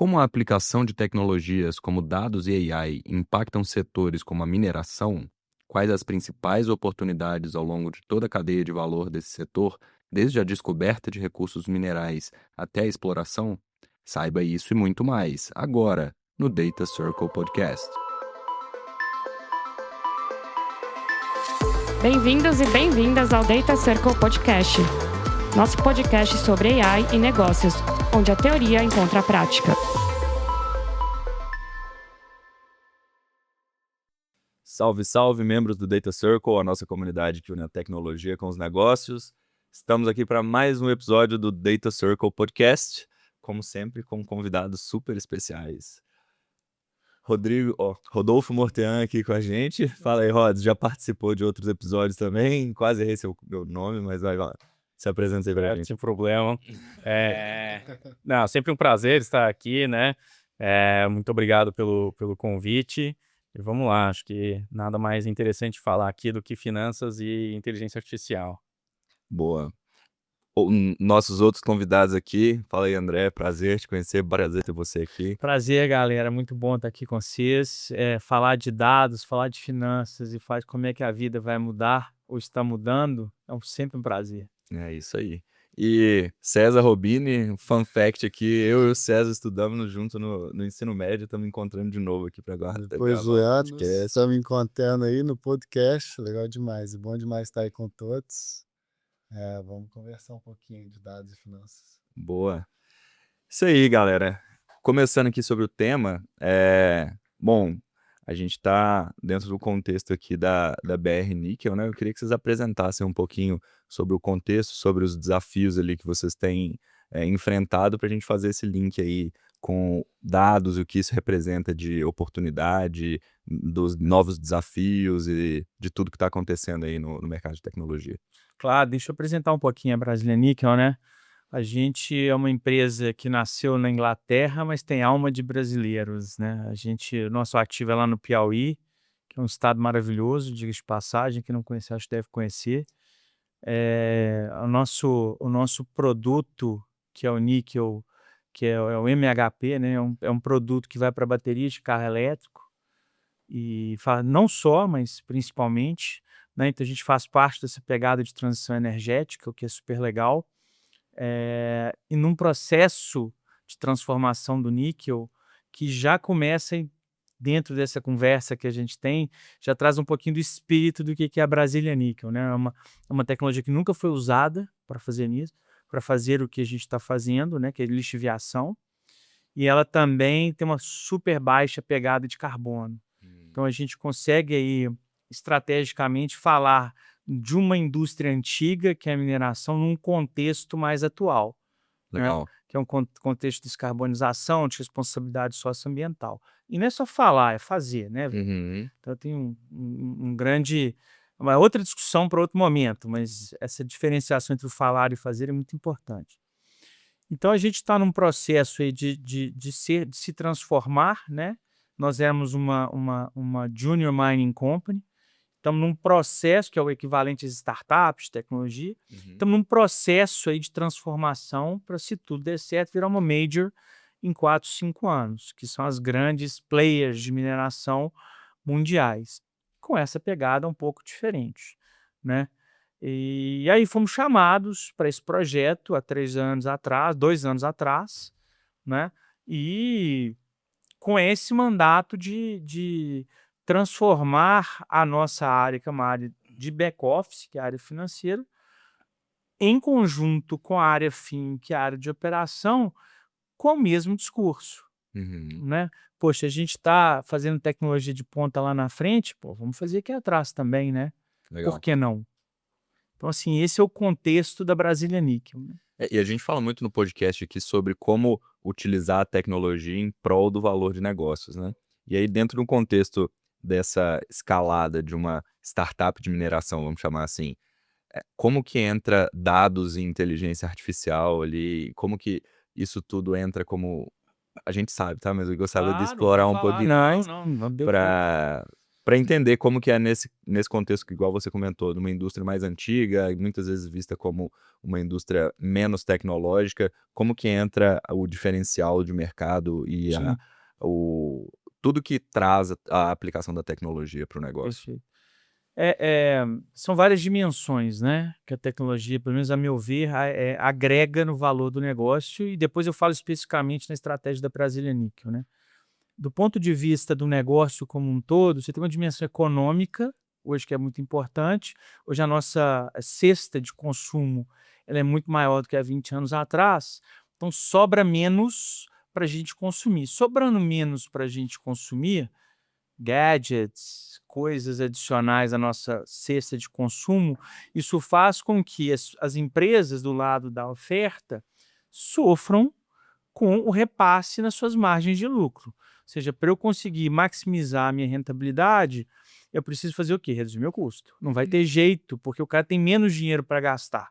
Como a aplicação de tecnologias como dados e AI impactam setores como a mineração? Quais as principais oportunidades ao longo de toda a cadeia de valor desse setor, desde a descoberta de recursos minerais até a exploração? Saiba isso e muito mais, agora, no Data Circle Podcast. Bem-vindos e bem-vindas ao Data Circle Podcast, nosso podcast sobre AI e negócios, onde a teoria encontra a prática. Salve, salve, membros do Data Circle, a nossa comunidade que une a tecnologia com os negócios. Estamos aqui para mais um episódio do Data Circle Podcast, como sempre, com convidados super especiais. Rodolfo Mortean aqui com a gente. Fala aí, Rod, já participou de outros episódios também? Quase errei seu nome, mas vai lá. Se apresenta aí pra gente. Sem problema. Não, sempre um prazer estar aqui, né? Muito obrigado pelo convite. E vamos lá, acho que nada mais interessante falar aqui do que finanças e inteligência artificial. Boa. Nossos outros convidados aqui. Fala aí, André. Prazer te conhecer, prazer ter você aqui. Prazer, galera. Muito bom estar aqui com vocês. Falar de dados, falar de finanças e falar de como é que a vida vai mudar ou está mudando é sempre um prazer. É isso aí. E César Robini, fun fact aqui, eu e o César estudamos junto no ensino médio, estamos encontrando de novo aqui para agora. Depois do anos, estamos encontrando aí no podcast, legal demais, bom demais estar aí com todos. Vamos conversar um pouquinho de dados e finanças. Boa. Isso aí, galera. Começando aqui sobre o tema, bom, a gente está dentro do contexto aqui da BR Níquel, né? Eu queria que vocês apresentassem um pouquinho sobre o contexto, sobre os desafios ali que vocês têm enfrentado para a gente fazer esse link aí com dados, o que isso representa de oportunidade, dos novos desafios e de tudo que está acontecendo aí no mercado de tecnologia. Claro, deixa eu apresentar um pouquinho a Brasília Níquel, né? A gente é uma empresa que nasceu na Inglaterra, mas tem alma de brasileiros, né? Nosso ativo é lá no Piauí, que é um estado maravilhoso, diga de passagem, quem não conhece, acho que deve conhecer. O nosso produto, que é o níquel, que é o MHP, né? É um produto que vai para bateria de carro elétrico, e não só, mas principalmente, né? Então a gente faz parte dessa pegada de transição energética, o que é super legal. E num processo de transformação do níquel que já começa dentro dessa conversa que a gente tem, já traz um pouquinho do espírito do que é a Brasília Níquel, né? É uma tecnologia que nunca foi usada para fazer o que a gente está fazendo, né? Que é lixiviação, e ela também tem uma super baixa pegada de carbono. Então a gente consegue aí estrategicamente falar de uma indústria antiga, que é a mineração, num contexto mais atual. Legal. Né? Que é um contexto de descarbonização, de responsabilidade socioambiental. E não é só falar, é fazer, né? Uhum. Então tem uma outra discussão para outro momento, mas essa diferenciação entre o falar e o fazer é muito importante. Então a gente está num processo aí de se transformar, né? Nós éramos uma Junior Mining Company. Estamos num processo que é o equivalente às startups, tecnologia. Estamos num processo aí de transformação para, se tudo der certo, virar uma major em 4, 5 anos, que são as grandes players de mineração mundiais, com essa pegada um pouco diferente, né? E aí fomos chamados para esse projeto há 2 anos atrás, né? E com esse mandato de transformar a nossa área, que é uma área de back-office, que é a área financeira, em conjunto com a área FIM, que é a área de operação, com o mesmo discurso. Né? Poxa, a gente está fazendo tecnologia de ponta lá na frente, vamos fazer aqui atrás também, né? Legal. Por que não? Então, assim, esse é o contexto da Brasília Níquel. Né? E a gente fala muito no podcast aqui sobre como utilizar a tecnologia em prol do valor de negócios, né? E aí, dentro do contexto dessa escalada de uma startup de mineração, vamos chamar assim, como que entra dados e inteligência artificial ali? Como que isso tudo entra como... A gente sabe, tá? Mas eu gostaria de explorar um pouquinho mais para para entender como que é nesse contexto que, igual você comentou, de uma indústria mais antiga, e muitas vezes vista como uma indústria menos tecnológica, como que entra o diferencial de mercado e Sim. tudo que traz a aplicação da tecnologia para o negócio. Perfeito. São várias dimensões, né, que a tecnologia, pelo menos a meu ver, agrega no valor do negócio, e depois eu falo especificamente na estratégia da Brazilian Nickel, né. Do ponto de vista do negócio como um todo, você tem uma dimensão econômica, hoje, que é muito importante. Hoje a nossa cesta de consumo, ela é muito maior do que há 20 anos atrás, então sobra menos para a gente consumir. Sobrando menos para a gente consumir, gadgets, coisas adicionais à nossa cesta de consumo, isso faz com que as empresas do lado da oferta sofram com o repasse nas suas margens de lucro. Ou seja, para eu conseguir maximizar a minha rentabilidade, eu preciso fazer o quê? Reduzir meu custo. Não vai ter jeito, porque o cara tem menos dinheiro para gastar.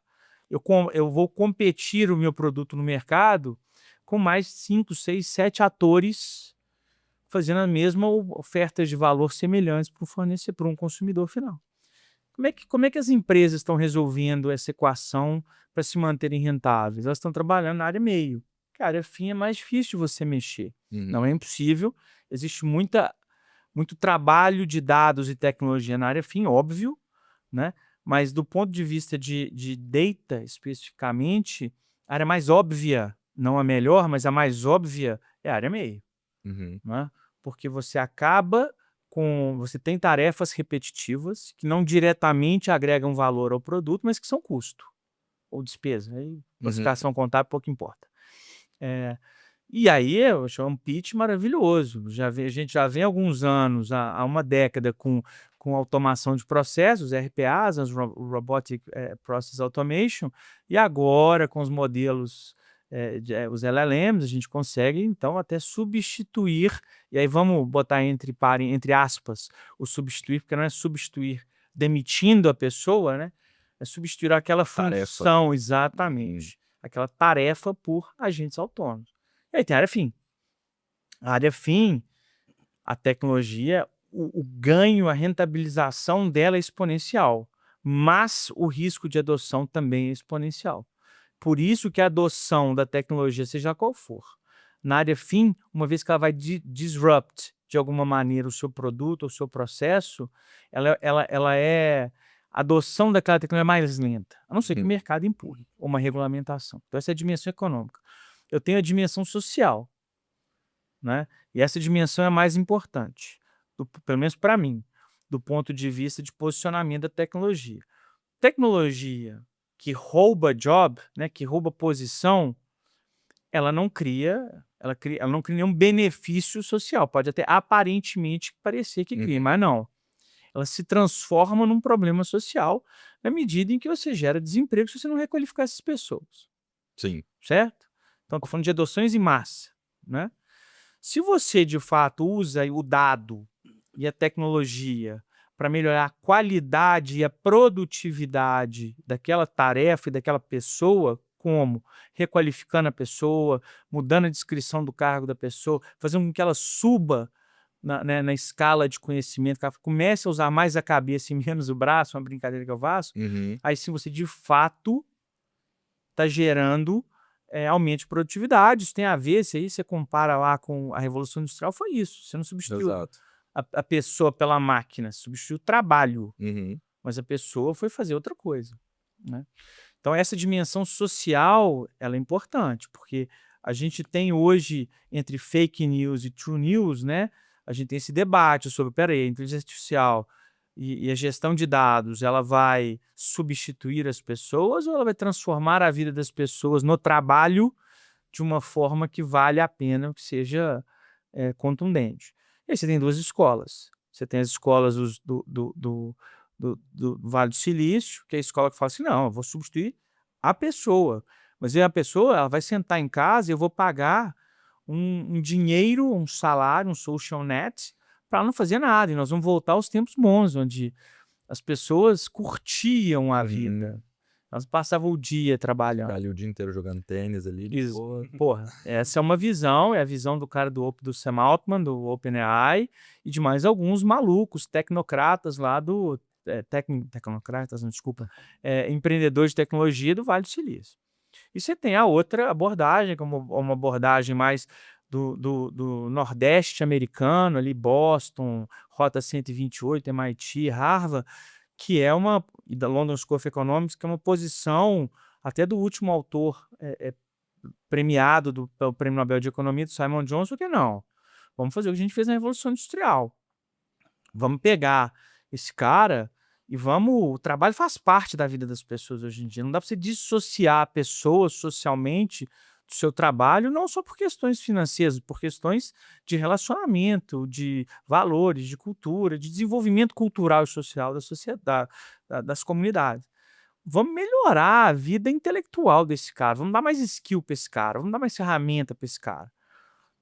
Eu vou competir o meu produto no mercado com mais 5, 6, 7 atores fazendo a mesma oferta de valor semelhantes para fornecer para um consumidor final. Como é que as empresas estão resolvendo essa equação para se manterem rentáveis? Elas estão trabalhando na área meio. Que a área fim é mais difícil de você mexer. Não é impossível. Existe muito trabalho de dados e tecnologia na área fim, óbvio, né? Mas do ponto de vista de data, especificamente, a área mais óbvia, não a melhor, mas a mais óbvia é a área meio. Né? Porque você tem tarefas repetitivas que não diretamente agregam valor ao produto, mas que são custo ou despesa. Aí, classificação contábil pouco importa. E aí eu acho um pitch maravilhoso. A gente já vem há alguns anos, há uma década, com automação de processos, RPAs, Robotic Process Automation, e agora com os modelos, os LLMs, a gente consegue então até substituir, e aí vamos botar entre aspas o substituir, porque não é substituir demitindo a pessoa, né? É substituir aquela função, exatamente, aquela tarefa por agentes autônomos. E aí tem a área fim. A área fim, a tecnologia, o ganho, a rentabilização dela é exponencial, mas o risco de adoção também é exponencial. Por isso que a adoção da tecnologia, seja qual for, na área fim, uma vez que ela vai disrupt de alguma maneira o seu produto, o seu processo, a adoção daquela tecnologia é mais lenta, a não ser que o mercado empurre, ou uma regulamentação. Então essa é a dimensão econômica. Eu tenho a dimensão social, né? E essa dimensão é mais importante, pelo menos para mim, do ponto de vista de posicionamento da tecnologia. Tecnologia que rouba job, né, que rouba posição, ela não cria nenhum benefício social. Pode até aparentemente parecer que cria, mas não. Ela se transforma num problema social na medida em que você gera desemprego se você não requalificar essas pessoas. Sim. Certo? Então, estou falando de adoções em massa, né? Se você, de fato, usa o dado e a tecnologia para melhorar a qualidade e a produtividade daquela tarefa e daquela pessoa, como requalificando a pessoa, mudando a descrição do cargo da pessoa, fazendo com que ela suba na escala de conhecimento, que ela comece a usar mais a cabeça e menos o braço, uma brincadeira que eu faço, aí sim você, de fato, está gerando aumento de produtividade. Isso tem a ver, se aí você compara lá com a Revolução Industrial, foi isso. Você não substituiu a pessoa pela máquina, substituiu o trabalho, mas a pessoa foi fazer outra coisa, né? Então essa dimensão social, ela é importante, porque a gente tem hoje, entre fake news e true news, né? A gente tem esse debate sobre, peraí, a inteligência artificial e a gestão de dados, ela vai substituir as pessoas ou ela vai transformar a vida das pessoas no trabalho de uma forma que vale a pena, que seja contundente? E aí você tem duas escolas. Você tem as escolas do Vale do Silício, que é a escola que fala assim, não, eu vou substituir a pessoa. Mas aí a pessoa, ela vai sentar em casa e eu vou pagar um dinheiro, um salário, um social net, para não fazer nada. E nós vamos voltar aos tempos bons, onde as pessoas curtiam a vida. Nós passávamos o dia trabalhando. Ficar ali o dia inteiro jogando tênis ali. Isso. Boa. Porra, essa é uma visão, é a visão do cara do Sam Altman, do OpenAI, e de mais alguns malucos, tecnocratas lá do... tecnocratas, não, desculpa. Empreendedores de tecnologia do Vale do Silício. E você tem a outra abordagem, como uma abordagem mais do Nordeste americano, ali Boston, Rota 128, MIT, Harvard, que é e da London School of Economics, que é uma posição até do último autor premiado pelo Prêmio Nobel de Economia, do Simon Johnson, que não. Vamos fazer o que a gente fez na Revolução Industrial. Vamos pegar esse cara e o trabalho faz parte da vida das pessoas hoje em dia. Não dá para você dissociar pessoas socialmente do seu trabalho, não só por questões financeiras, por questões de relacionamento, de valores, de cultura, de desenvolvimento cultural e social da sociedade, das comunidades. Vamos melhorar a vida intelectual desse cara, vamos dar mais skill para esse cara, vamos dar mais ferramenta para esse cara.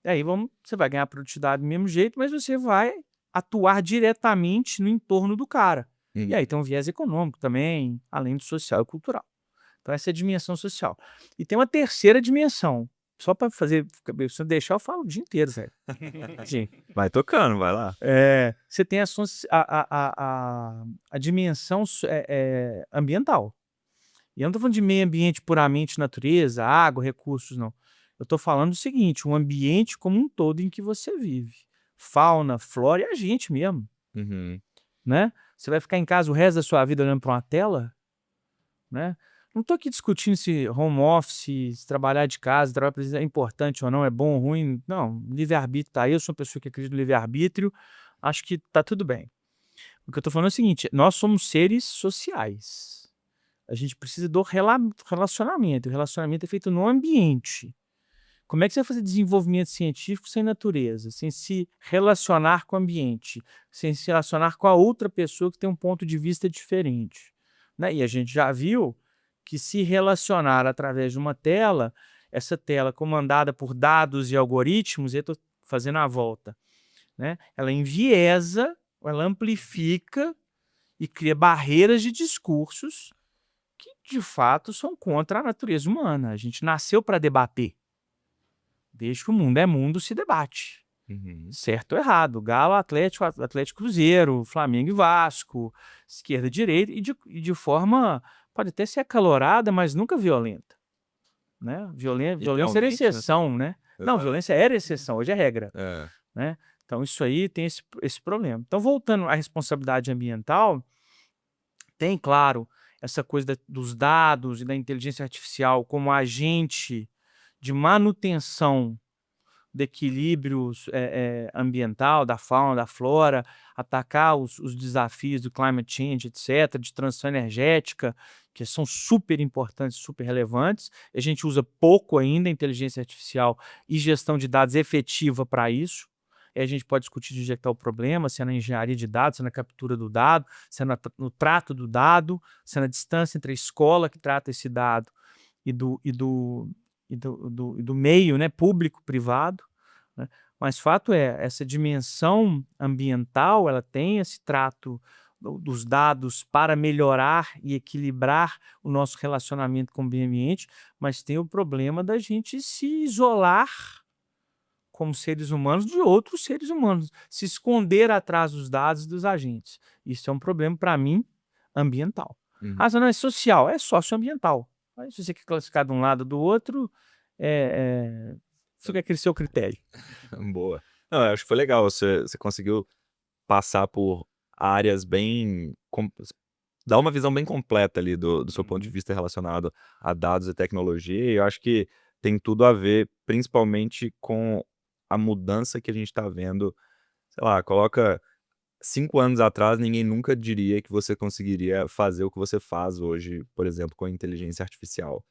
E aí você vai ganhar produtividade do mesmo jeito, mas você vai atuar diretamente no entorno do cara. E aí tem um viés econômico também, além do social e cultural. Então essa é a dimensão social. E tem uma terceira dimensão, só para fazer, se eu deixar eu falo o dia inteiro, velho. Vai tocando, vai lá. Você tem a dimensão ambiental. E eu não estou falando de meio ambiente puramente natureza, água, recursos, não. Eu estou falando do seguinte, um ambiente como um todo em que você vive. Fauna, flora e a gente mesmo. Né? Você vai ficar em casa o resto da sua vida olhando para uma tela? Né? Não estou aqui discutindo se home office, se trabalhar de casa, trabalhar é importante ou não, é bom ou ruim. Não, livre-arbítrio tá aí, eu sou uma pessoa que acredita no livre-arbítrio, acho que tá tudo bem. O que eu estou falando é o seguinte, nós somos seres sociais. A gente precisa do relacionamento. O relacionamento é feito no ambiente. Como é que você vai fazer desenvolvimento científico sem natureza, sem se relacionar com o ambiente, sem se relacionar com a outra pessoa que tem um ponto de vista diferente? Né? E a gente já viu que se relacionar através de uma tela, essa tela comandada por dados e algoritmos, eu estou fazendo a volta, né? Ela enviesa, ela amplifica e cria barreiras de discursos que, de fato, são contra a natureza humana. A gente nasceu para debater. Desde que o mundo é mundo, se debate. Certo ou errado. Galo, Atlético, Atlético Cruzeiro, Flamengo e Vasco, esquerda e direita, e de forma, pode até ser acalorada, mas nunca violenta. Né? Violência era exceção, né? Não, violência era exceção, hoje é regra. Né? Então, isso aí tem esse problema. Então, voltando à responsabilidade ambiental, tem, claro, essa coisa dos dados e da inteligência artificial como agente de manutenção do equilíbrio ambiental, da fauna, da flora, atacar os desafios do climate change, etc., de transição energética, que são super importantes, super relevantes. A gente usa pouco ainda a inteligência artificial e gestão de dados efetiva para isso. E a gente pode discutir de onde é que está o problema, se é na engenharia de dados, se é na captura do dado, se é no trato do dado, se é na distância entre a escola que trata esse dado e do meio, né, público-privado, né? Mas fato é, essa dimensão ambiental, ela tem esse trato dos dados para melhorar e equilibrar o nosso relacionamento com o meio ambiente, mas tem o problema da gente se isolar como seres humanos de outros seres humanos, se esconder atrás dos dados e dos agentes. Isso é um problema, para mim, ambiental. Ah, não é social, é socioambiental. Mas se você quer classificar de um lado ou do outro, fica aquele seu critério. Boa. Não, eu acho que foi legal. Você conseguiu passar por áreas dar uma visão bem completa ali do seu ponto de vista relacionado a dados e tecnologia. E eu acho que tem tudo a ver, principalmente com a mudança que a gente está vendo. Sei lá, coloca 5 anos atrás, ninguém nunca diria que você conseguiria fazer o que você faz hoje, por exemplo, com a inteligência artificial.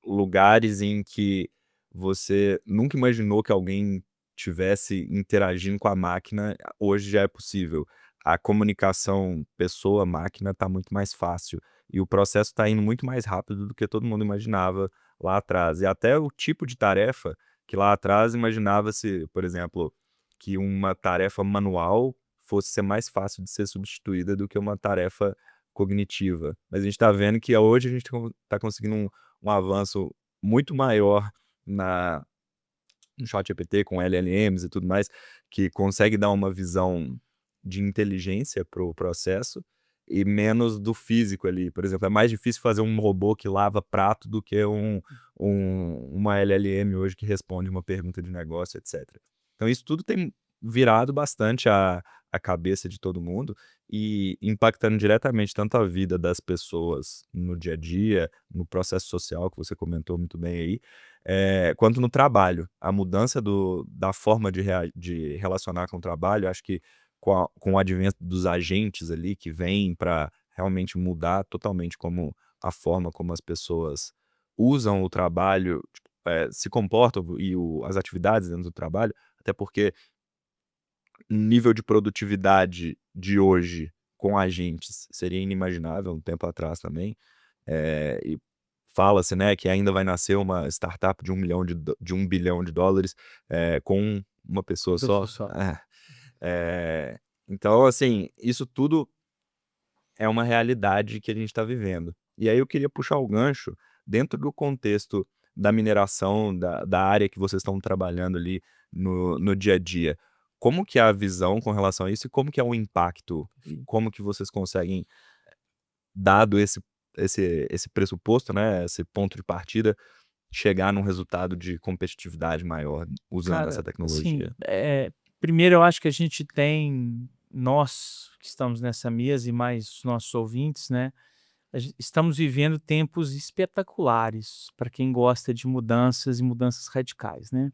Lugares em que você nunca imaginou que alguém tivesse interagindo com a máquina, hoje já é possível. A comunicação pessoa-máquina está muito mais fácil e o processo está indo muito mais rápido do que todo mundo imaginava lá atrás. E até o tipo de tarefa que lá atrás imaginava-se, por exemplo, que uma tarefa manual fosse ser mais fácil de ser substituída do que uma tarefa cognitiva. Mas a gente está vendo que hoje a gente está conseguindo um avanço muito maior no ChatGPT, com LLMs e tudo mais, que consegue dar uma visão de inteligência para o processo e menos do físico ali. Por exemplo, é mais difícil fazer um robô que lava prato do que uma LLM hoje que responde uma pergunta de negócio, etc. Então isso tudo tem virado bastante a cabeça de todo mundo e impactando diretamente tanto a vida das pessoas no dia a dia, no processo social, que você comentou muito bem aí, quanto no trabalho. A mudança da forma de relacionar com o trabalho, acho que com o advento dos agentes ali, que vêm para realmente mudar totalmente a forma como as pessoas usam o trabalho, se comportam e as atividades dentro do trabalho, até porque o nível de produtividade de hoje com agentes seria inimaginável um tempo atrás também. E fala-se, né, que ainda vai nascer uma startup de $1 bilhão com uma pessoa só. Então, assim, isso tudo é uma realidade que a gente está vivendo. E aí eu queria puxar o gancho dentro do contexto da mineração, da área que vocês estão trabalhando ali no dia a dia. Como que é a visão com relação a isso e como que é o impacto? Como que vocês conseguem, dado esse pressuposto, né, esse ponto de partida, chegar num resultado de competitividade maior usando essa tecnologia? Assim, primeiro eu acho que a gente tem, nós que estamos nessa mesa e mais os nossos ouvintes, né, estamos vivendo tempos espetaculares para quem gosta de mudanças e mudanças radicais, né?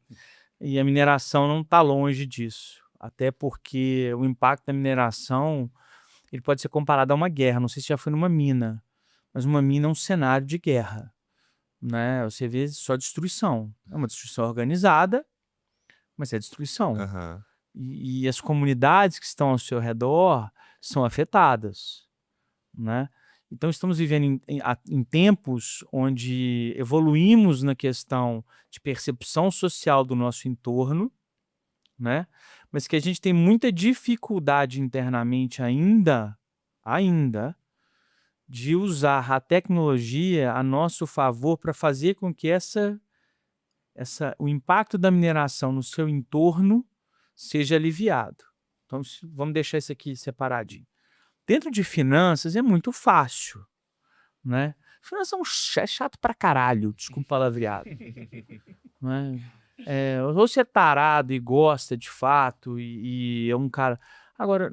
E a mineração não está longe disso, até porque o impacto da mineração ele pode ser comparado a uma guerra. Não sei se já foi numa mina, mas uma mina é um cenário de guerra, né? Você vê só destruição. É uma destruição organizada, mas é destruição. Aham. E as comunidades que estão ao seu redor são afetadas, né? Então estamos vivendo em tempos onde evoluímos na questão de percepção social do nosso entorno, né? Mas que a gente tem muita dificuldade internamente ainda de usar a tecnologia a nosso favor para fazer com que o impacto da mineração no seu entorno seja aliviado. Então vamos deixar isso aqui separadinho. Dentro de finanças é muito fácil, né? Finanças é chato pra caralho, desculpa o palavreado. Né? Ou você é tarado e gosta de fato e é um cara... Agora,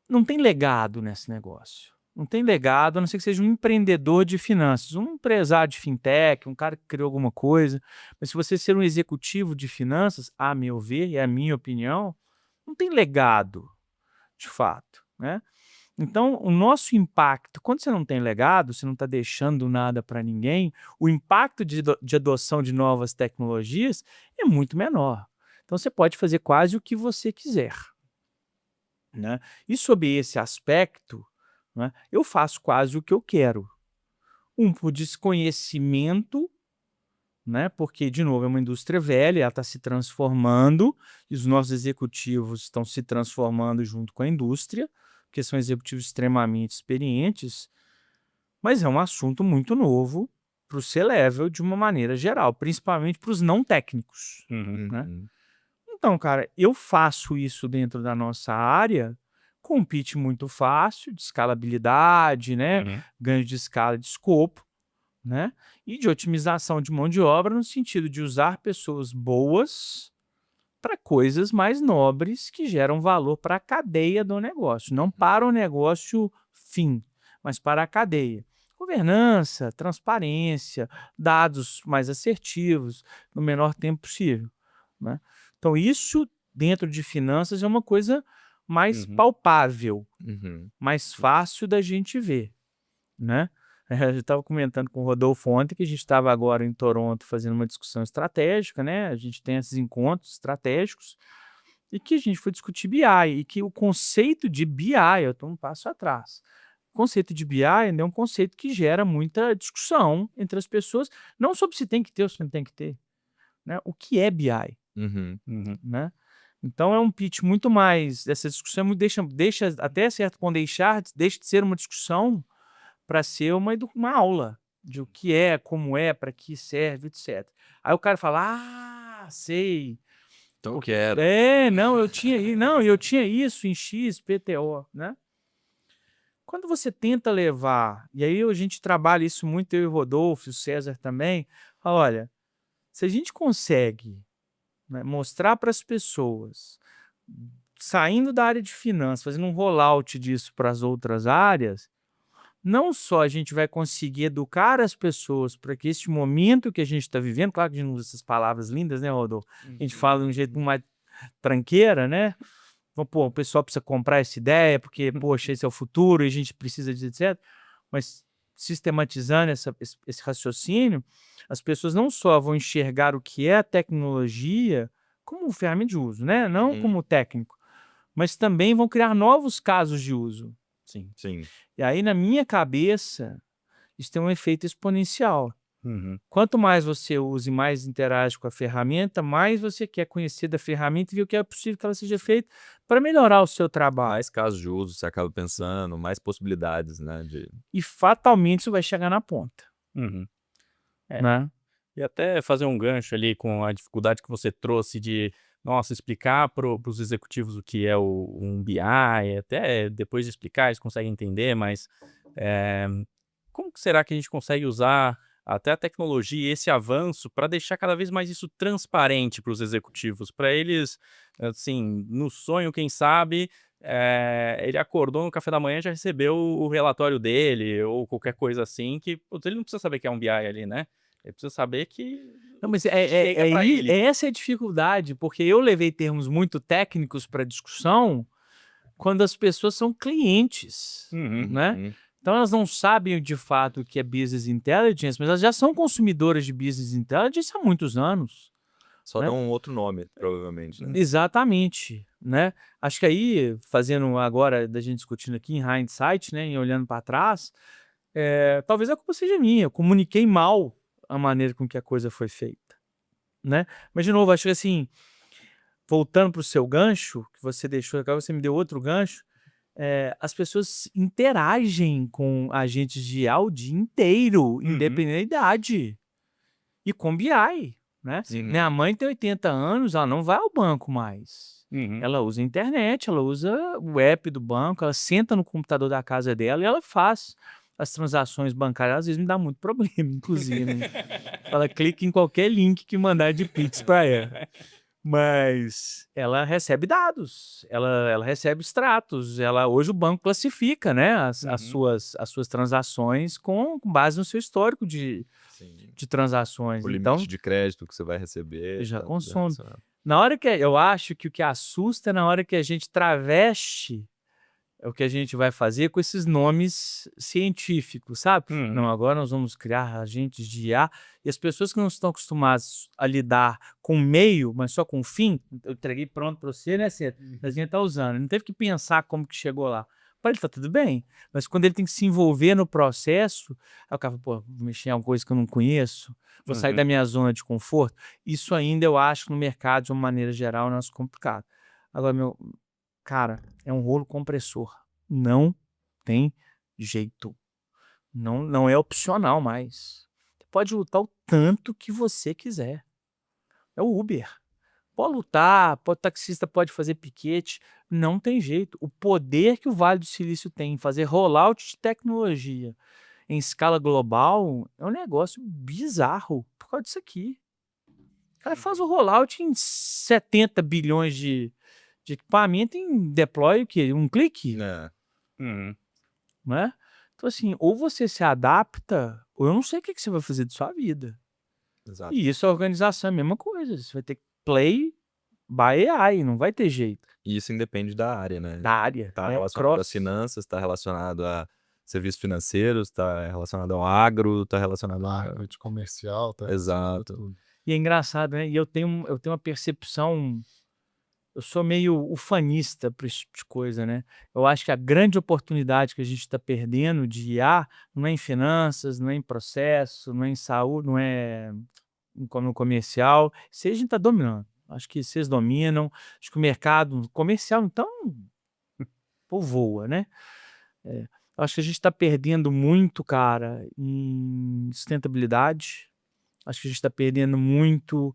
não tem legado nesse negócio. Não tem legado, a não ser que seja um empreendedor de finanças, um empresário de fintech, um cara que criou alguma coisa. Mas se você ser um executivo de finanças, a meu ver e a minha opinião, não tem legado, de fato, né? Então, o nosso impacto, quando você não tem legado, você não está deixando nada para ninguém, o impacto de adoção de novas tecnologias é muito menor. Então, você pode fazer quase o que você quiser, né? E sob esse aspecto, né, eu faço quase o que eu quero. Por desconhecimento, né, porque, de novo, é uma indústria velha, ela está se transformando, e os nossos executivos estão se transformando junto com a indústria, porque são executivos extremamente experientes, mas é um assunto muito novo para o C-Level de uma maneira geral, principalmente para os não técnicos. Né? Então, cara, eu faço isso dentro da nossa área com um pitch muito fácil, de escalabilidade, né? Ganho de escala de escopo, né? E de otimização de mão de obra no sentido de usar pessoas boas para coisas mais nobres que geram valor para a cadeia do negócio, não para o negócio fim, mas para a cadeia. Governança, transparência, dados mais assertivos, no menor tempo possível. Né? Então, isso dentro de finanças é uma coisa mais palpável, mais fácil da gente ver. Né? Eu estava comentando com o Rodolfo ontem que a gente estava agora em Toronto fazendo uma discussão estratégica, né? A gente tem esses encontros estratégicos e que a gente foi discutir BI e que o conceito de BI, eu estou um passo atrás, o conceito de BI é um conceito que gera muita discussão entre as pessoas, não sobre se tem que ter ou se não tem que ter, né? O que é BI? Né? Então é um pitch muito mais, essa discussão deixa até certo ponto deixa de ser uma discussão para ser uma aula de o que é, como é, para que serve, etc. Aí o cara fala, sei. Então eu quero. Não, eu tinha isso em X, PTO, né? Quando você tenta levar, e aí a gente trabalha isso muito, eu e o Rodolfo, o César também, olha, se a gente consegue, né, mostrar para as pessoas, saindo da área de finanças, fazendo um rollout disso para as outras áreas, não só a gente vai conseguir educar as pessoas para que este momento que a gente está vivendo, claro que a gente não usa essas palavras lindas, né, Rodolfo? A gente fala de um jeito mais tranqueira, né? Pô, o pessoal precisa comprar essa ideia, porque, poxa, esse é o futuro e a gente precisa de etc. Mas sistematizando esse raciocínio, as pessoas não só vão enxergar o que é a tecnologia como ferramenta de uso, né? Não como técnico, mas também vão criar novos casos de uso. Sim. E aí, na minha cabeça, isso tem um efeito exponencial. Quanto mais você usa e mais interage com a ferramenta, mais você quer conhecer da ferramenta e ver o que é possível que ela seja feita para melhorar o seu trabalho. Mais casos de uso, você acaba pensando, mais possibilidades, né? E fatalmente isso vai chegar na ponta. Né? E até fazer um gancho ali com a dificuldade que você trouxe de, nossa, explicar para os executivos o que é um BI, até depois de explicar eles conseguem entender, mas como que será que a gente consegue usar até a tecnologia e esse avanço para deixar cada vez mais isso transparente para os executivos, para eles, assim, no sonho, quem sabe, ele acordou no café da manhã e já recebeu o relatório dele ou qualquer coisa assim, que putz, ele não precisa saber que é um BI ali, né? Ele precisa saber que Não, mas chega pra ele. essa é a dificuldade, porque eu levei termos muito técnicos para discussão quando as pessoas são clientes, né? Então elas não sabem de fato o que é Business Intelligence, mas elas já são consumidoras de Business Intelligence há muitos anos. Só né? dá um outro nome, provavelmente, né? Exatamente, né? Acho que aí, fazendo agora, da gente discutindo aqui em hindsight, né, e olhando para trás, talvez a culpa seja minha, eu comuniquei mal a maneira com que a coisa foi feita, né? Mas, de novo, acho que assim, voltando para o seu gancho, que você deixou, agora você me deu outro gancho, as pessoas interagem com agentes de IA o dia inteiro, independente da idade, e com BI, né? Minha mãe tem 80 anos, ela não vai ao banco mais. Ela usa a internet, ela usa o app do banco, ela senta no computador da casa dela e ela faz as transações bancárias. Às vezes me dá muito problema, inclusive. Né? Ela clica em qualquer link que mandar de Pix para ela. Mas ela recebe dados, ela recebe extratos, hoje o banco classifica, né, as suas transações com base no seu histórico de transações. O Então, limite de crédito que você vai receber. já tá consome. relacionado. Na hora que eu acho que o que assusta é na hora que a gente traveste o que a gente vai fazer com esses nomes científicos, sabe? Não, agora nós vamos criar agentes de IA e as pessoas que não estão acostumadas a lidar com o meio, mas só com o fim, eu entreguei pronto para você, né, Cê? A gente tá usando, não teve que pensar como que chegou lá. Para ele tá tudo bem, mas quando ele tem que se envolver no processo, aí o cara fala, pô, vou mexer em alguma coisa que eu não conheço, vou sair da minha zona de conforto. Isso ainda eu acho no mercado, de uma maneira geral, é um negócio complicado. Agora, cara, é um rolo compressor. Não tem jeito. Não é opcional mais. Você pode lutar o tanto que você quiser. É o Uber. Pode lutar, o taxista pode fazer piquete. Não tem jeito. O poder que o Vale do Silício tem em fazer rollout de tecnologia em escala global é um negócio bizarro por causa disso aqui. O cara faz o rollout em 70 bilhões de equipamento em deploy o quê? Um clique? Né? Então, assim, ou você se adapta, ou eu não sei o que você vai fazer de sua vida. Exato. E isso, a organização é a mesma coisa. Você vai ter que play by AI, não vai ter jeito. E isso independe da área, né? Da área. Está relacionado às finanças, está relacionado a serviços financeiros, está relacionado ao agro, está relacionado a... Marketing comercial, tá? Exato. Tudo. E é engraçado, né? E eu tenho uma percepção... Eu sou meio ufanista para esse tipo de coisa, né? Eu acho que a grande oportunidade que a gente está perdendo de IA não é em finanças, não é em processo, não é em saúde, não é no comercial. Isso aí a gente está dominando. Acho que vocês dominam. Acho que o mercado comercial, então, voa, né? Acho que a gente está perdendo muito, cara, em sustentabilidade. Acho que a gente está perdendo muito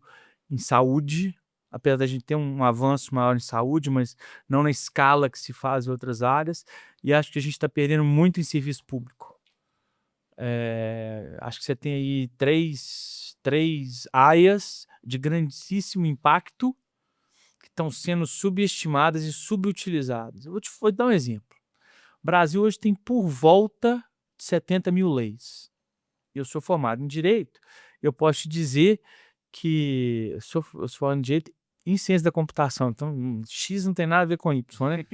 em saúde, apesar da gente ter um avanço maior em saúde, mas não na escala que se faz em outras áreas. E acho que a gente está perdendo muito em serviço público. Acho que você tem aí três áreas de grandíssimo impacto que estão sendo subestimadas e subutilizadas. Eu vou te dar um exemplo. O Brasil hoje tem por volta de 70 mil leis. Eu sou formado em Direito, eu posso te dizer que eu sou formado em Direito em Ciência da Computação, então X não tem nada a ver com Y, né?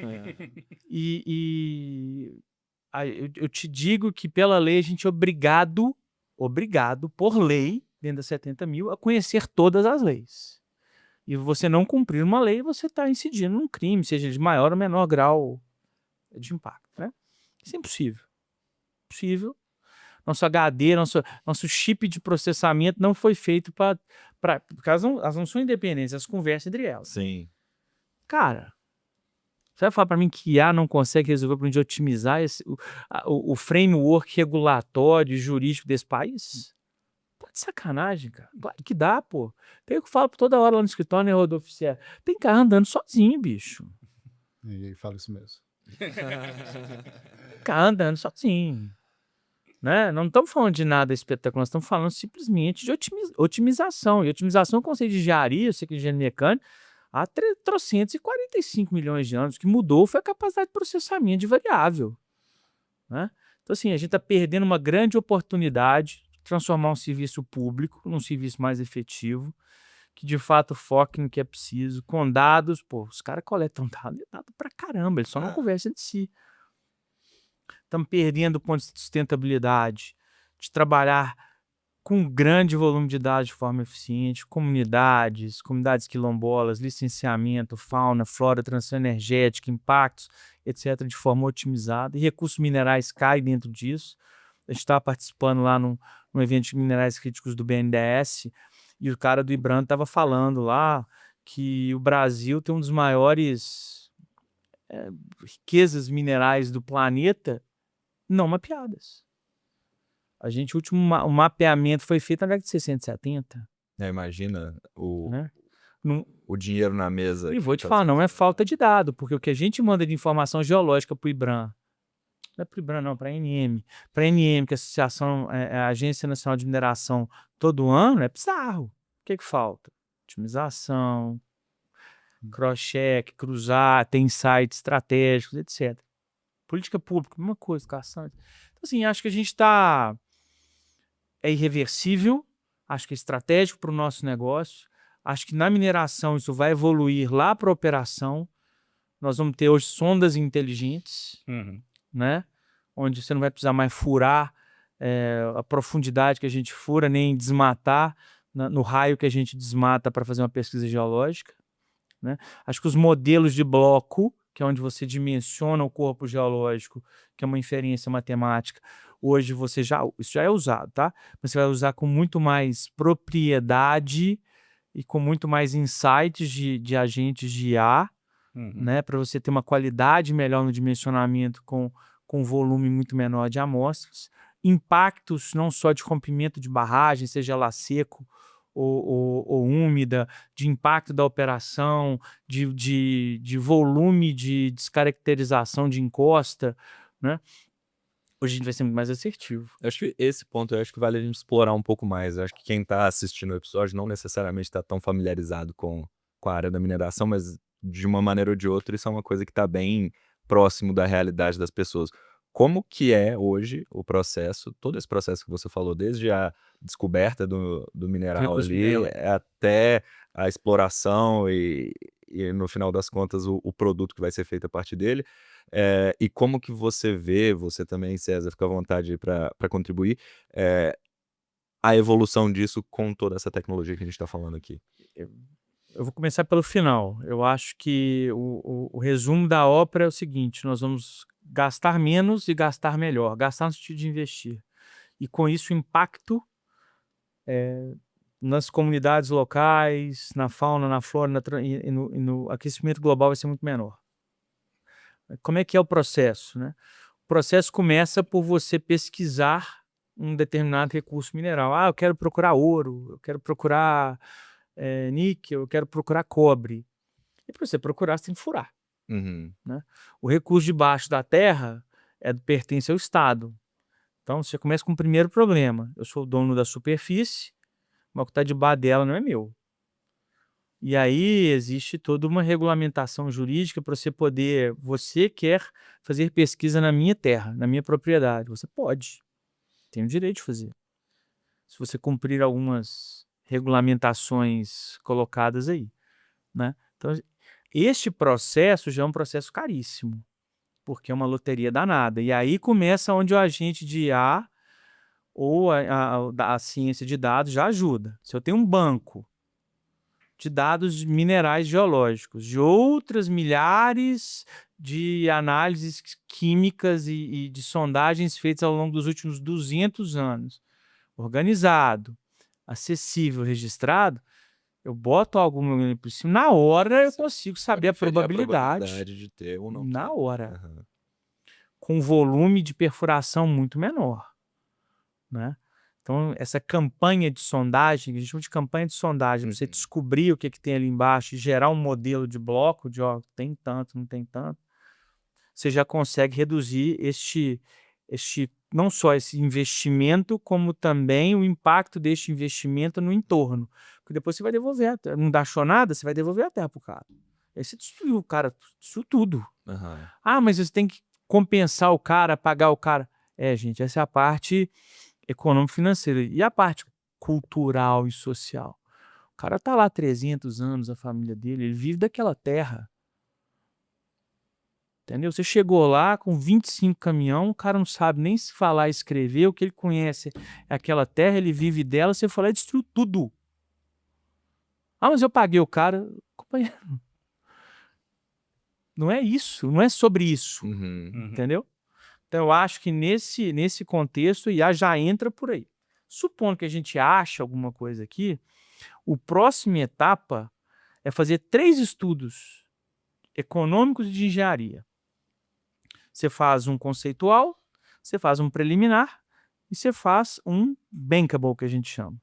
Eu te digo que pela lei a gente é obrigado por lei, dentro das 70 mil, a conhecer todas as leis. E você não cumprir uma lei, você está incidindo num crime, seja de maior ou menor grau de impacto, né? Isso é impossível. Impossível. Nosso HD, nosso chip de processamento não foi feito para... Porque elas não são independentes, elas conversam entre elas. Sim. Cara, você vai falar para mim que IA não consegue resolver o problema de otimizar o framework regulatório e jurídico desse país? Pô, de sacanagem, cara. Claro que dá, pô. Tem que falar toda hora lá no escritório, né, Rodolfo? Tem carro andando sozinho, bicho. E aí fala isso mesmo. Carro andando sozinho. Né? Não estamos falando de nada espetacular, nós estamos falando simplesmente de otimização. E otimização é um conceito de engenharia, eu sei que é engenharia mecânica, há 345 milhões de anos. O que mudou foi a capacidade de processamento de variável. Né? Então, assim, a gente está perdendo uma grande oportunidade de transformar um serviço público num serviço mais efetivo, que de fato foque no que é preciso, com dados. Pô, os caras coletam dado pra caramba, eles só não conversam entre si. Estamos perdendo o ponto de sustentabilidade, de trabalhar com um grande volume de dados de forma eficiente, comunidades quilombolas, licenciamento, fauna, flora, transição energética, impactos, etc., de forma otimizada. E recursos minerais caem dentro disso. A gente estava participando lá num evento de minerais críticos do BNDES e o cara do IBRAM estava falando lá que o Brasil tem um dos maiores riquezas minerais do planeta não mapeadas. O último mapeamento foi feito na década de 60 e 70. Imagina Né? o dinheiro na mesa. E vou te falar, não é falta de dado, porque o que a gente manda de informação geológica para o IBRAM, não é para o IBRAM não, para a ANM. Para a ANM, que é a Agência Nacional de Mineração, todo ano, é bizarro. O que falta? Otimização, cross-check, cruzar, ter insights estratégicos, etc. Política pública, mesma coisa, educação. Então, assim, acho que a gente está... É irreversível, acho que é estratégico para o nosso negócio. Acho que na mineração isso vai evoluir lá para a operação. Nós vamos ter hoje sondas inteligentes, né? Onde você não vai precisar mais furar a profundidade que a gente fura, nem desmatar no raio que a gente desmata para fazer uma pesquisa geológica. Né? Acho que os modelos de bloco, que é onde você dimensiona o corpo geológico, que é uma inferência matemática, hoje isso já é usado, tá? Mas você vai usar com muito mais propriedade e com muito mais insights de agentes de IA, né? Para você ter uma qualidade melhor no dimensionamento com volume muito menor de amostras. Impactos não só de rompimento de barragem, seja ela seco ou úmida, de impacto da operação, de volume de descaracterização de encosta, né? Hoje a gente vai ser muito mais assertivo. Eu acho que esse ponto que vale a gente explorar um pouco mais. Eu acho que quem está assistindo o episódio não necessariamente está tão familiarizado com a área da mineração, mas de uma maneira ou de outra isso é uma coisa que está bem próximo da realidade das pessoas. Como que é hoje o processo, todo esse processo que você falou, desde a descoberta do mineral ali até a exploração e no final das contas o produto que vai ser feito a partir dele, e como que você vê, você também, César, fica à vontade para contribuir, a evolução disso com toda essa tecnologia que a gente está falando aqui? Eu vou começar pelo final. Eu acho que o resumo da ópera é o seguinte: nós vamos gastar menos e gastar melhor. Gastar no sentido de investir. E com isso o impacto nas comunidades locais, na fauna, na flora e no aquecimento global vai ser muito menor. Como é que é o processo, né? O processo começa por você pesquisar um determinado recurso mineral. Eu quero procurar ouro, eu quero procurar níquel, eu quero procurar cobre. E para você procurar, você tem que furar. Né? O recurso debaixo da terra pertence ao Estado. Então, você começa com o primeiro problema. Eu sou o dono da superfície, mas o que está debaixo dela não é meu. E aí existe toda uma regulamentação jurídica para você poder... Você quer fazer pesquisa na minha terra, na minha propriedade. Você pode. Tem o direito de fazer. Se você cumprir algumas regulamentações colocadas aí. Né? Então, este processo já é um processo caríssimo, porque é uma loteria danada. E aí começa onde o agente de IA ou a ciência de dados já ajuda. Se eu tenho um banco de dados minerais geológicos, de outras milhares de análises químicas e de sondagens feitas ao longo dos últimos 200 anos, organizado, acessível, registrado, eu boto algo por cima, na hora eu consigo saber a probabilidade de ter ou não na ter. hora, Aham. com volume de perfuração muito menor, né? Então, essa campanha de sondagem, que a gente chama de campanha de sondagem, você descobrir o que tem ali embaixo e gerar um modelo de bloco, de tem tanto, não tem tanto, você já consegue reduzir não só esse investimento, como também o impacto deste investimento no entorno. Porque depois você vai devolver a terra. Não achou nada, você vai devolver a terra para o cara. Aí você destruiu o cara, destruiu tudo. Mas você tem que compensar o cara, pagar o cara. Gente, essa é a parte econômico-financeira. E a parte cultural e social? O cara tá lá há 300 anos, a família dele, ele vive daquela terra. Entendeu? Você chegou lá com 25 caminhão, o cara não sabe nem se falar e escrever, o que ele conhece é aquela terra, ele vive dela, você foi lá e destruiu tudo. Mas eu paguei o cara. Companheiro, não é isso, não é sobre isso. Entendeu? Então eu acho que nesse contexto, o IA já entra por aí. Supondo que a gente ache alguma coisa aqui, a próxima etapa é fazer 3 estudos econômicos de engenharia. Você faz um conceitual, você faz um preliminar e você faz um bankable, que a gente chama,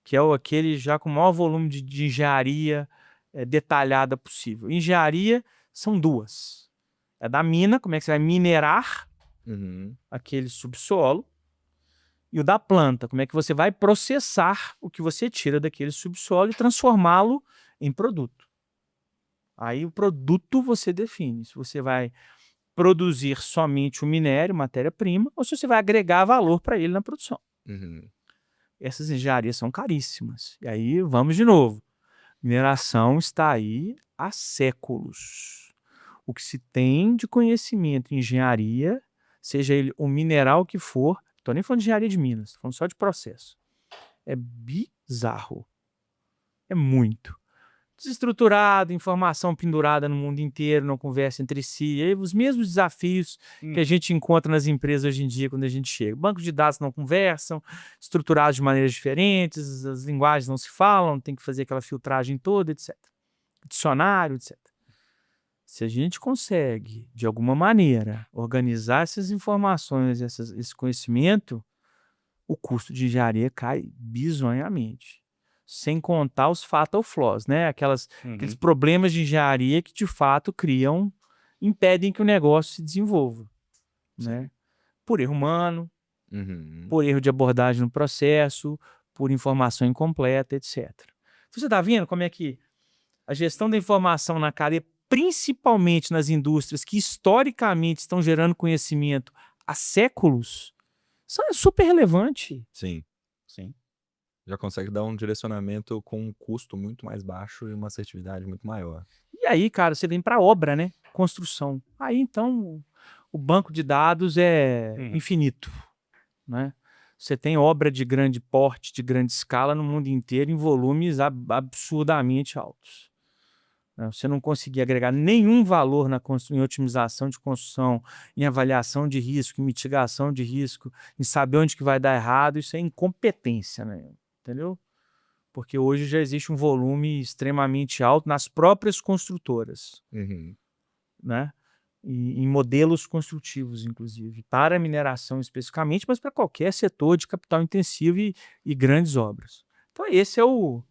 que é aquele já com o maior volume de engenharia detalhada possível. Engenharia são 2. É da mina, como é que você vai minerar aquele subsolo, e o da planta, como é que você vai processar o que você tira daquele subsolo e transformá-lo em produto. Aí o produto você define, se você vai produzir somente o minério, matéria-prima, ou se você vai agregar valor para ele na produção. Essas engenharias são caríssimas. E aí, vamos de novo. Mineração está aí há séculos. O que se tem de conhecimento em engenharia, seja ele o mineral que for, não estou nem falando de engenharia de minas, estou falando só de processo. É bizarro. É muito. Desestruturado, informação pendurada no mundo inteiro, não conversa entre si. E aí, os mesmos desafios que a gente encontra nas empresas hoje em dia quando a gente chega. Bancos de dados não conversam, estruturados de maneiras diferentes, as linguagens não se falam, tem que fazer aquela filtragem toda, etc. Dicionário, etc. Se a gente consegue, de alguma maneira, organizar essas informações, esse conhecimento, o custo de engenharia cai bizonhamente. Sem contar os fatal flaws, né? Aqueles problemas de engenharia que, de fato, impedem que o negócio se desenvolva. Né? Por erro humano, por erro de abordagem no processo, por informação incompleta, etc. Você está vendo como é que a gestão da informação na cadeia, principalmente nas indústrias que historicamente estão gerando conhecimento há séculos, é super relevante. Sim. Já consegue dar um direcionamento com um custo muito mais baixo e uma assertividade muito maior. E aí, cara, você vem para obra, né? Construção. Aí, então, o banco de dados é infinito, né? Você tem obra de grande porte, de grande escala no mundo inteiro em volumes absurdamente altos. Você não conseguir agregar nenhum valor em otimização de construção, em avaliação de risco, em mitigação de risco, em saber onde que vai dar errado, isso é incompetência, né? Entendeu? porque hoje já existe um volume extremamente alto nas próprias construtoras, Uhum. né? Em modelos construtivos, inclusive, para a mineração especificamente, mas para qualquer setor de capital intensivo e grandes obras. Então, esse é o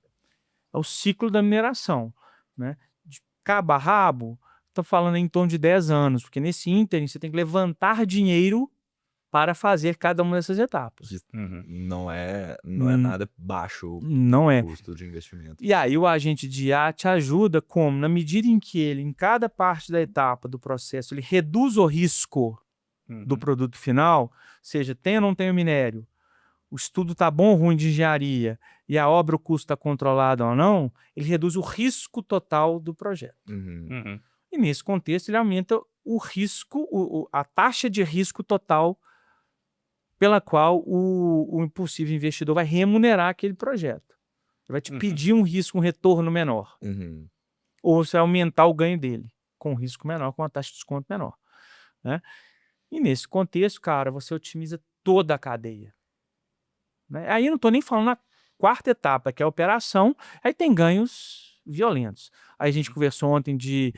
ciclo da mineração, né? De cabo a rabo, estou falando em torno de 10 anos, porque nesse ínterim você tem que levantar dinheiro para fazer cada uma dessas etapas. Não é Hum, nada baixo Não o é. custo de investimento. E aí o agente de IA te ajuda como? Na medida em que ele, em cada parte da etapa do processo, ele reduz o risco do produto final, seja, tem ou não tem o minério, o estudo está bom ou ruim de engenharia e a obra, o custo está controlado ou não, ele reduz o risco total do projeto. Uhum. E nesse contexto ele aumenta o risco, a taxa de risco total pela qual o possível investidor vai remunerar aquele projeto. Ele vai te pedir um risco, um retorno menor. Uhum. Ou você vai aumentar o ganho dele, com um risco menor, com uma taxa de desconto menor, né? E nesse contexto, cara, você otimiza toda a cadeia, né? Aí eu não estou nem falando na quarta etapa, que é a operação, aí tem ganhos violentos. Aí a gente conversou ontem de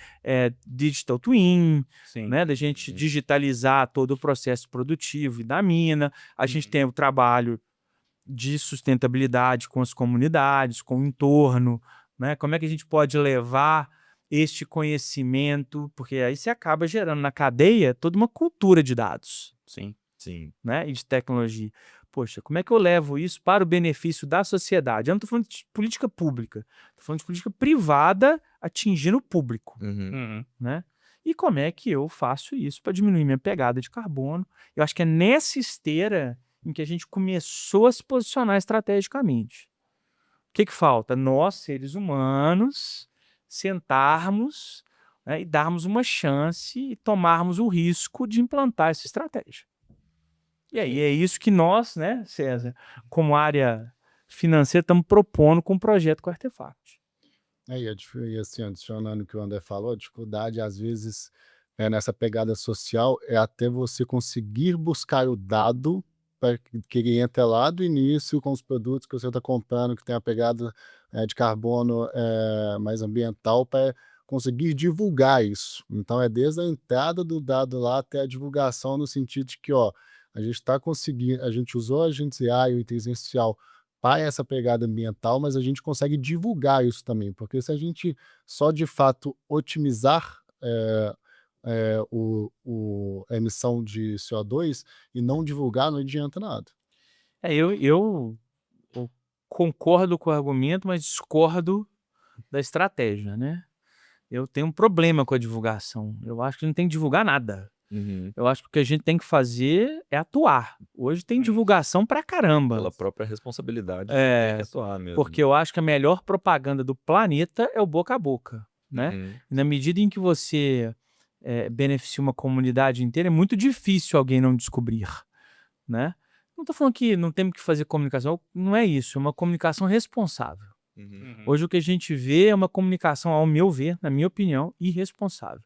digital twin, Sim. né, da gente digitalizar todo o processo produtivo e da mina. A gente tem o trabalho de sustentabilidade com as comunidades, com o entorno, né? Como é que a gente pode levar este conhecimento, porque aí você acaba gerando na cadeia toda uma cultura de dados, Sim. Sim. né? E de tecnologia. Poxa, como é que eu levo isso para o benefício da sociedade? Eu não estou falando de política pública, estou falando de política privada atingindo o público, né? E como é que eu faço isso para diminuir minha pegada de carbono? Eu acho que é nessa esteira em que a gente começou a se posicionar estrategicamente. O que falta? Nós, seres humanos, sentarmos, né, e darmos uma chance e tomarmos o risco de implantar essa estratégia. E aí é isso que nós, né, César, como área financeira, estamos propondo com o projeto com o Artefact. E assim, adicionando o que o André falou, a dificuldade, às vezes, nessa pegada social, é até você conseguir buscar o dado para que ele entre lá do início com os produtos que você está comprando, que tem a pegada de carbono mais ambiental, para conseguir divulgar isso. Então, é desde a entrada do dado lá até a divulgação, no sentido de que, ó, a gente está conseguindo, a gente usou a agente AI, o inteligência artificial, para essa pegada ambiental, mas a gente consegue divulgar isso também, porque se a gente só de fato otimizar a emissão de CO2 e não divulgar, não adianta nada. Eu concordo com o argumento, mas discordo da estratégia, né? Eu tenho um problema com a divulgação. Eu acho que não tem que divulgar nada. Uhum. Eu acho que o que a gente tem que fazer é atuar. Hoje tem divulgação pra caramba. Pela própria responsabilidade É, de atuar mesmo. porque eu acho que a melhor propaganda do planeta é o boca a boca, né? Uhum. E na medida em que você beneficia uma comunidade inteira, é muito difícil alguém não descobrir, né? Não estou falando que não temos que fazer comunicação, não é isso, é uma comunicação responsável. Uhum. Hoje o que a gente vê é uma comunicação, ao meu ver, na minha opinião, irresponsável,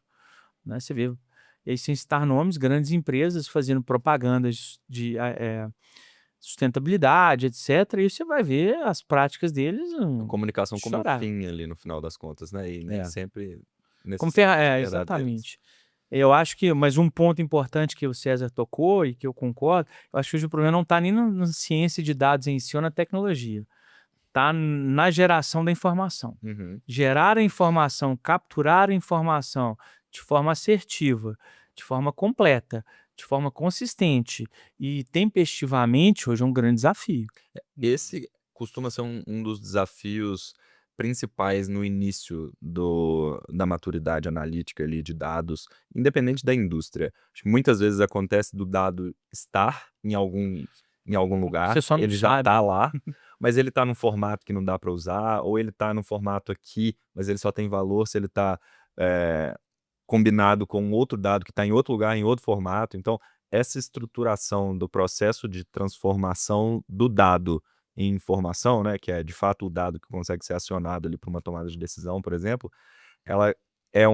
né? Você vê, e aí, sem citar nomes, grandes empresas fazendo propagandas de sustentabilidade, etc. E você vai ver as práticas deles. Comunicação como chorar. fim ali no final das contas, né? E nem sempre Como necessidade exatamente. Eu acho que, mas um ponto importante que o César tocou e que eu concordo, eu acho que hoje o problema não está nem na ciência de dados em si ou na tecnologia. Está na geração da informação. Uhum. Gerar a informação, capturar a informação de forma assertiva, de forma completa, de forma consistente e tempestivamente, hoje é um grande desafio. Esse costuma ser um dos desafios principais no início da maturidade analítica ali de dados, independente da indústria. Acho que muitas vezes acontece do dado estar em algum lugar, Você só não ele já sabe. está lá, mas ele está num formato que não dá para usar, ou ele está num formato aqui, mas ele só tem valor se ele está combinado com outro dado que está em outro lugar, em outro formato. Então, essa estruturação do processo de transformação do dado em informação, né, que é de fato o dado que consegue ser acionado ali para uma tomada de decisão, por exemplo, ela é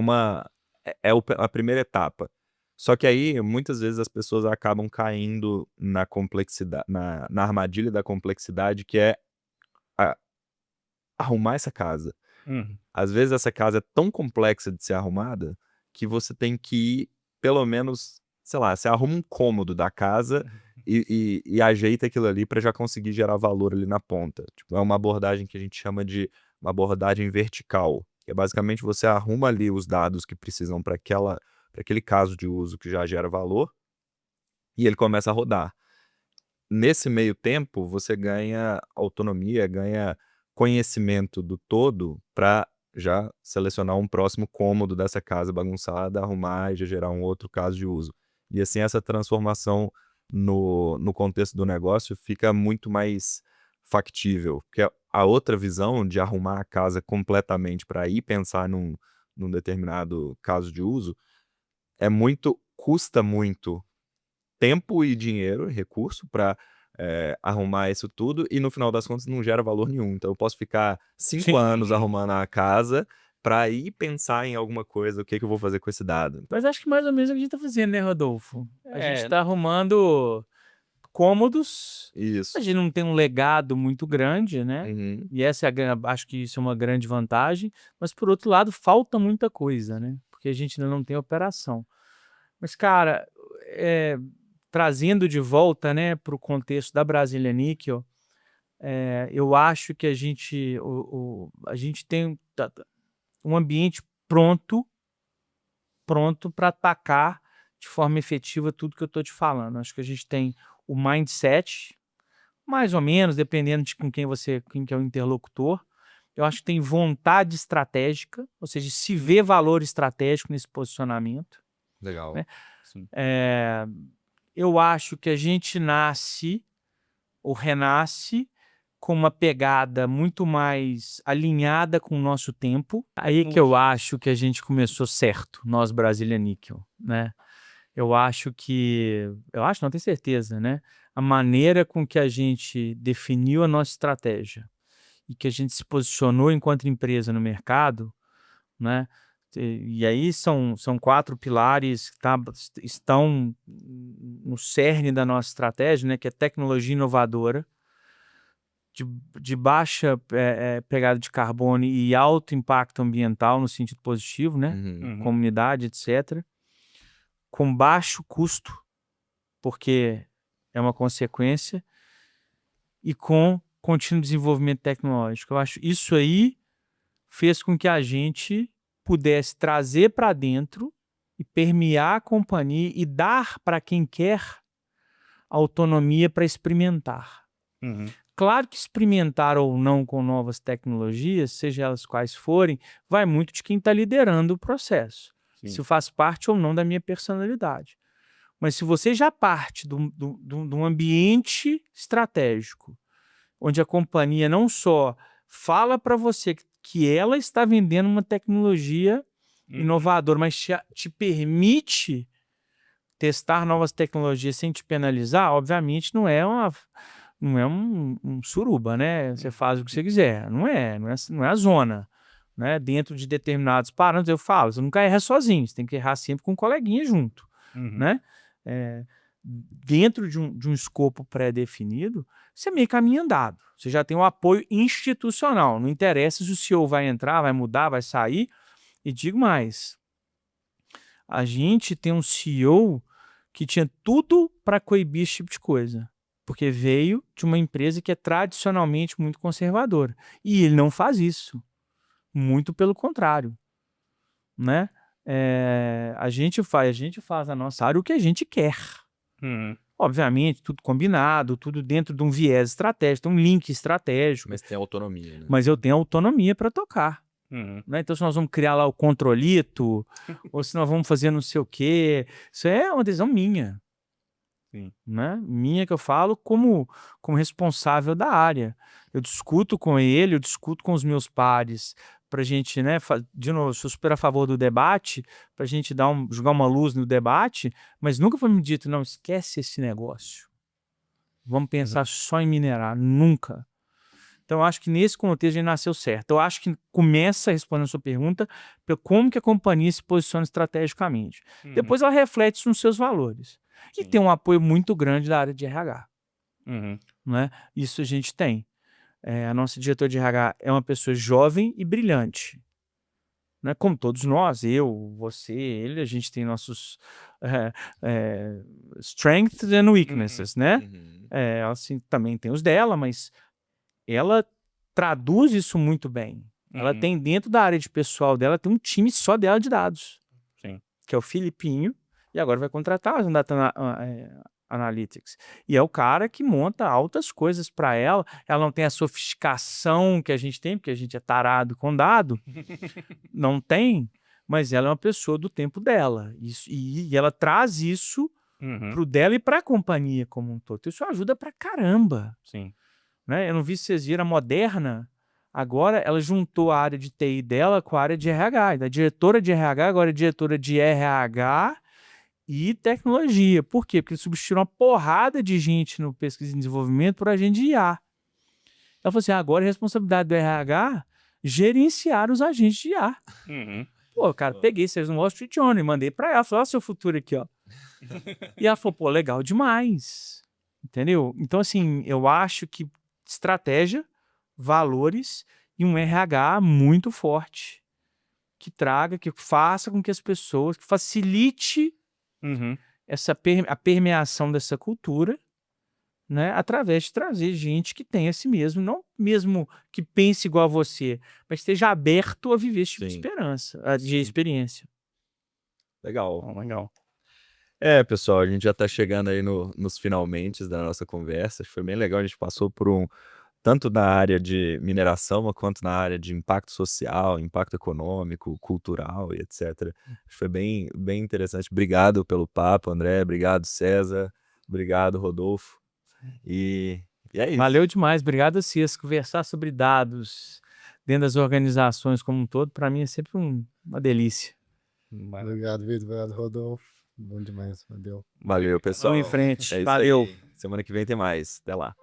a primeira etapa. Só que aí, muitas vezes, as pessoas acabam caindo na complexidade, na armadilha da complexidade, que é arrumar essa casa. Uhum. Às vezes essa casa é tão complexa de ser arrumada que você tem que ir, pelo menos, sei lá, você arruma um cômodo da casa e ajeita aquilo ali para já conseguir gerar valor ali na ponta. Tipo, é uma abordagem que a gente chama de uma abordagem vertical, que é basicamente você arruma ali os dados que precisam para aquele caso de uso que já gera valor e ele começa a rodar. Nesse meio tempo, você ganha autonomia, ganha conhecimento do todo para já selecionar um próximo cômodo dessa casa bagunçada, arrumar e já gerar um outro caso de uso. E assim essa transformação no contexto do negócio fica muito mais factível. Porque a outra visão de arrumar a casa completamente para ir pensar num determinado caso de uso custa muito tempo e dinheiro, recurso para arrumar isso tudo e no final das contas não gera valor nenhum. Então eu posso ficar 5 Sim. anos arrumando a casa para ir pensar em alguma coisa, o que eu vou fazer com esse dado. Mas acho que mais ou menos é o que a gente tá fazendo, né, Rodolfo? A É. gente tá arrumando cômodos, Isso. a gente não tem um legado muito grande, né? Uhum. E acho que isso é uma grande vantagem, mas por outro lado falta muita coisa, né? Porque a gente ainda não tem operação. Mas, cara, trazendo de volta, né, para o contexto da Brasília Níquel, eu acho que a gente tem um ambiente pronto para atacar de forma efetiva tudo que eu estou te falando. Acho que a gente tem o mindset, mais ou menos, dependendo de quem que é o interlocutor. Eu acho que tem vontade estratégica, ou seja, se vê valor estratégico nesse posicionamento. Legal. Né? Sim. Eu acho que a gente nasce ou renasce com uma pegada muito mais alinhada com o nosso tempo. Aí que eu acho que a gente começou certo, nós Brasília Níquel, né? Eu acho, não tenho certeza, né? A maneira com que a gente definiu a nossa estratégia e que a gente se posicionou enquanto empresa no mercado, né? E aí são 4 pilares que estão no cerne da nossa estratégia, né? Que é tecnologia inovadora, de baixa pegada de carbono e alto impacto ambiental no sentido positivo, né? Uhum. Comunidade, etc. Com baixo custo, porque é uma consequência, e com contínuo desenvolvimento tecnológico. Eu acho que isso aí fez com que a gente pudesse trazer para dentro e permear a companhia e dar para quem quer autonomia para experimentar. Uhum. Claro que experimentar ou não com novas tecnologias, seja elas quais forem, vai muito de quem está liderando o processo. Sim. Se faz parte ou não da minha personalidade. Mas se você já parte de um ambiente estratégico, onde a companhia não só fala para você que ela está vendendo uma tecnologia inovadora, mas te permite testar novas tecnologias sem te penalizar, obviamente não é um suruba, né? Você faz o que você quiser. Não é a zona. Né? Dentro de determinados parâmetros, eu falo, você nunca erra sozinho, você tem que errar sempre com um coleguinha junto. Uhum. Né? Dentro de um escopo pré-definido, você é meio caminho andado. Você já tem um apoio institucional. Não interessa se o CEO vai entrar, vai mudar, vai sair. E digo mais, a gente tem um CEO que tinha tudo para coibir esse tipo de coisa. Porque veio de uma empresa que é tradicionalmente muito conservadora. E ele não faz isso. Muito pelo contrário. Né? A gente faz na nossa área o que a gente quer. Uhum. Obviamente, tudo combinado, tudo dentro de um viés estratégico, um link estratégico. Mas tem autonomia, né? Mas eu tenho autonomia para tocar. Uhum. Né? Então, se nós vamos criar lá o controlito, ou se nós vamos fazer não sei o quê, isso é uma decisão minha. Sim. Né? Minha, que eu falo como responsável da área. Eu discuto com ele, eu discuto com os meus pares, para a gente, né, de novo, sou super a favor do debate, para a gente jogar uma luz no debate, mas nunca foi me dito, não, esquece esse negócio. Vamos pensar só em minerar, nunca. Então, eu acho que nesse contexto a gente nasceu certo. Eu acho que começa respondendo a sua pergunta, pelo como que a companhia se posiciona estrategicamente. Uhum. Depois ela reflete isso nos seus valores. E tem um apoio muito grande da área de RH. Uhum. Né? Isso a gente tem. A nossa diretora de RH é uma pessoa jovem e brilhante. Né? Como todos nós, eu, você, ele, a gente tem nossos strengths and weaknesses, né? Ela assim, também tem os dela, mas ela traduz isso muito bem. Ela tem dentro da área de pessoal dela, tem um time só dela de dados. Sim. Que é o Filipinho, e agora vai contratar o Data Analytics. E é o cara que monta altas coisas para ela. Ela não tem a sofisticação que a gente tem, porque a gente é tarado com dado. Não tem, mas ela é uma pessoa do tempo dela. E ela traz isso pro dela e para a companhia como um todo. Isso ajuda pra caramba. Sim. Né? Eu não vi se vocês viram a Moderna. Agora ela juntou a área de TI dela com a área de RH. A diretora de RH agora é diretora de RH e tecnologia. Por quê? Porque substituíram uma porrada de gente no pesquisa e desenvolvimento por agente de IA. Ela falou assim, agora é responsabilidade do RH gerenciar os agentes de IA. Pô, cara, peguei vocês no Wall Street Journal e mandei para ela. Falei, olha o seu futuro aqui, ó. E ela falou, pô, legal demais. Entendeu? Então, assim, eu acho que estratégia, valores e um RH muito forte que traga, que faça com que as pessoas, que facilite a permeação dessa cultura, né, através de trazer gente que tenha esse mesmo, não mesmo que pense igual a você, mas esteja aberto a viver esse tipo de esperança, de experiência. Legal. Legal. Pessoal, a gente já está chegando aí nos finalmente da nossa conversa. Foi bem legal, a gente passou por tanto na área de mineração, quanto na área de impacto social, impacto econômico, cultural e etc. Foi bem, bem interessante. Obrigado pelo papo, André. Obrigado, César. Obrigado, Rodolfo. E é isso. Valeu demais. Obrigado a vocês. Conversar sobre dados dentro das organizações como um todo, para mim é sempre uma delícia. Obrigado, Vitor. Obrigado, Rodolfo. Bom demais. Valeu. Valeu, pessoal. Vamos em frente. É isso Valeu. aí. Semana que vem tem mais. Até lá.